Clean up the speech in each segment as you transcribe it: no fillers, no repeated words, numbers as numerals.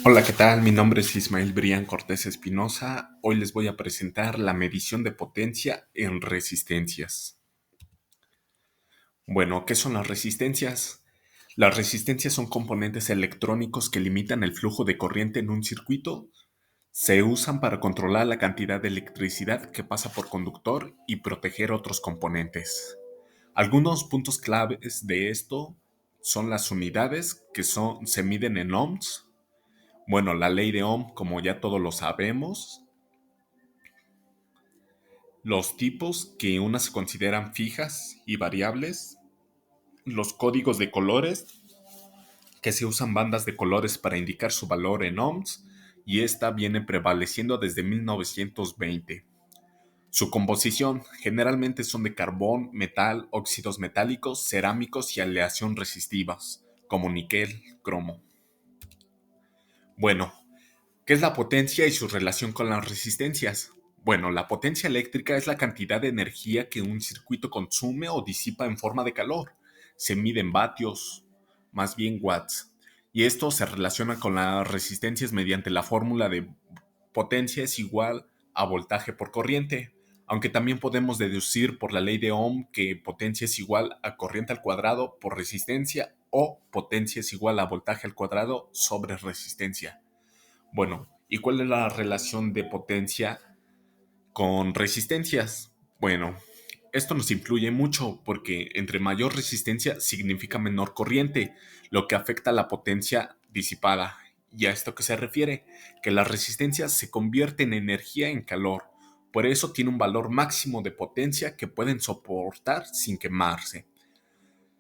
Hola, ¿qué tal? Mi nombre es Ismael Brián Cortés Espinosa. Hoy les voy a presentar la medición de potencia en resistencias. Bueno, ¿qué son las resistencias? Las resistencias son componentes electrónicos que limitan el flujo de corriente en un circuito. Se usan para controlar la cantidad de electricidad que pasa por conductor y proteger otros componentes. Algunos puntos claves de esto son las unidades, se miden en ohms. Bueno, la ley de Ohm, como ya todos lo sabemos, los tipos que unas se consideran fijas y variables, los códigos de colores, que se usan bandas de colores para indicar su valor en ohms, y esta viene prevaleciendo desde 1920. Su composición generalmente son de carbón, metal, óxidos metálicos, cerámicos y aleación resistivas, como níquel, cromo. Bueno, ¿qué es la potencia y su relación con las resistencias? Bueno, la potencia eléctrica es la cantidad de energía que un circuito consume o disipa en forma de calor. Se mide en vatios, más bien watts. Y esto se relaciona con las resistencias mediante la fórmula de potencia es igual a voltaje por corriente. Aunque también podemos deducir por la ley de Ohm que potencia es igual a corriente al cuadrado por resistencia o potencia es igual a voltaje al cuadrado sobre resistencia. Bueno, ¿y cuál es la relación de potencia con resistencias? Bueno, esto nos influye mucho porque entre mayor resistencia significa menor corriente, lo que afecta a la potencia disipada. ¿Y a esto qué se refiere? Que la resistencia se convierte en energía en calor. Por eso tiene un valor máximo de potencia que pueden soportar sin quemarse.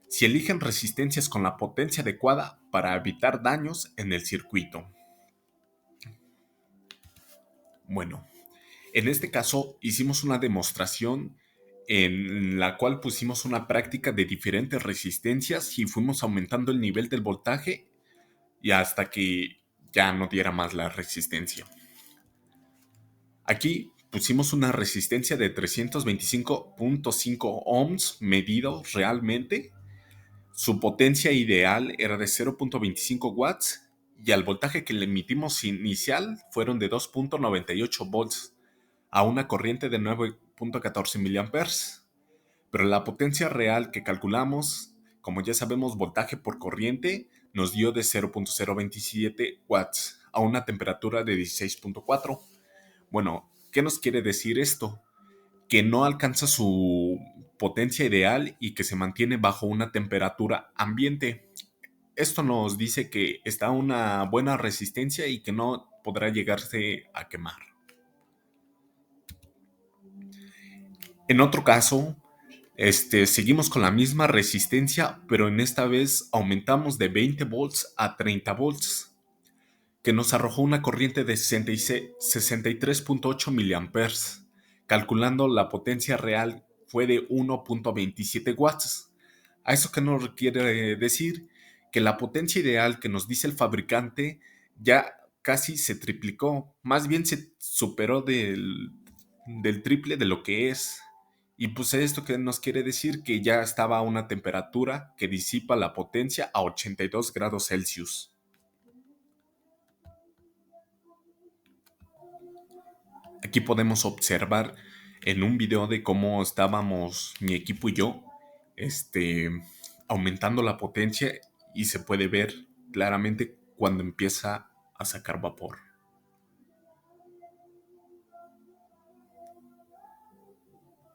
Si eligen resistencias con la potencia adecuada para evitar daños en el circuito. Bueno, en este caso, hicimos una demostración en la cual pusimos una práctica de diferentes resistencias y fuimos aumentando el nivel del voltaje y hasta que ya no diera más la resistencia. Aquí pusimos una resistencia de 325.5 ohms medido realmente. Su potencia ideal era de 0.25 watts y al voltaje que le emitimos inicial fueron de 2.98 volts a una corriente de 9.14 miliamperes. Pero la potencia real que calculamos, como ya sabemos, voltaje por corriente, nos dio de 0.027 watts a una temperatura de 16.4. Bueno, ¿qué nos quiere decir esto? Que no alcanza su potencia ideal y que se mantiene bajo una temperatura ambiente. Esto nos dice que está a una buena resistencia y que no podrá llegarse a quemar. En otro caso, seguimos con la misma resistencia, pero en esta vez aumentamos de 20 volts a 30 volts, que nos arrojó una corriente de 63.8 miliamperes. Calculando la potencia real fue de 1.27 watts. ¿A eso qué nos quiere decir? Que la potencia ideal que nos dice el fabricante ya casi se triplicó, más bien se superó del triple de lo que es. Y pues esto que nos quiere decir que ya estaba a una temperatura que disipa la potencia a 82 grados Celsius. Aquí podemos observar en un video de cómo estábamos mi equipo y yo, aumentando la potencia y se puede ver claramente cuando empieza a sacar vapor.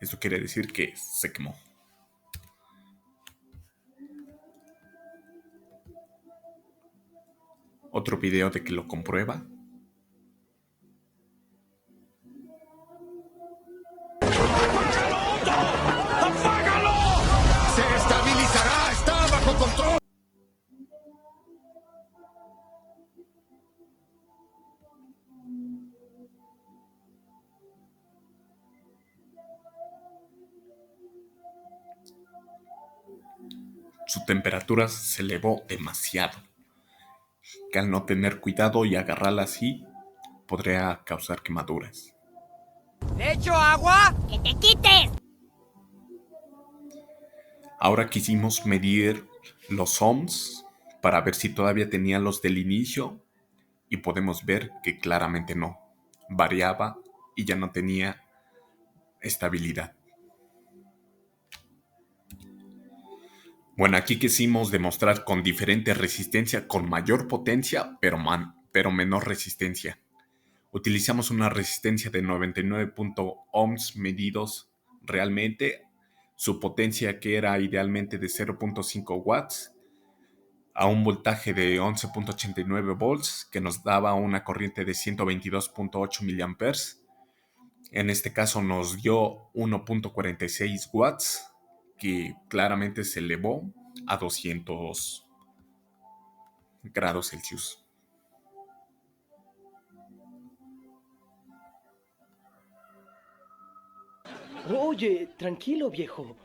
Esto quiere decir que se quemó. Otro video de que lo comprueba. ¡Se estabilizará! ¡Está bajo control! Su temperatura se elevó demasiado, que al no tener cuidado y agarrarla así, podría causar quemaduras. ¿Le echo agua? ¡Que te quites! Ahora quisimos medir los ohms para ver si todavía tenía los del inicio y podemos ver que claramente no, variaba y ya no tenía estabilidad. Bueno, aquí quisimos demostrar con diferente resistencia, con mayor potencia, pero menor resistencia. Utilizamos una resistencia de 99 ohms medidos realmente, su potencia que era idealmente de 0.5 watts, a un voltaje de 11.89 volts, que nos daba una corriente de 122.8 miliamperes. En este caso nos dio 1.46 watts, que claramente se elevó a 200 grados Celsius. Oye, tranquilo, viejo.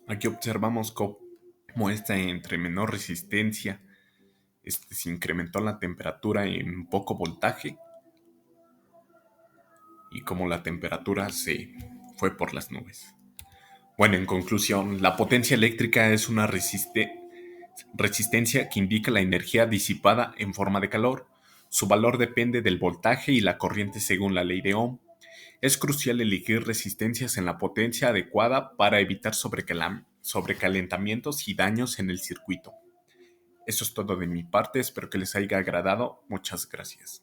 Aquí observamos cómo entre menor resistencia se incrementó la temperatura en poco voltaje y como la temperatura se fue por las nubes. Bueno, en conclusión, la potencia eléctrica es una resistencia que indica la energía disipada en forma de calor. Su valor depende del voltaje y la corriente según la ley de Ohm. Es crucial elegir resistencias en la potencia adecuada para evitar sobrecalentamientos y daños en el circuito. Eso es todo de mi parte, espero que les haya agradado. Muchas gracias.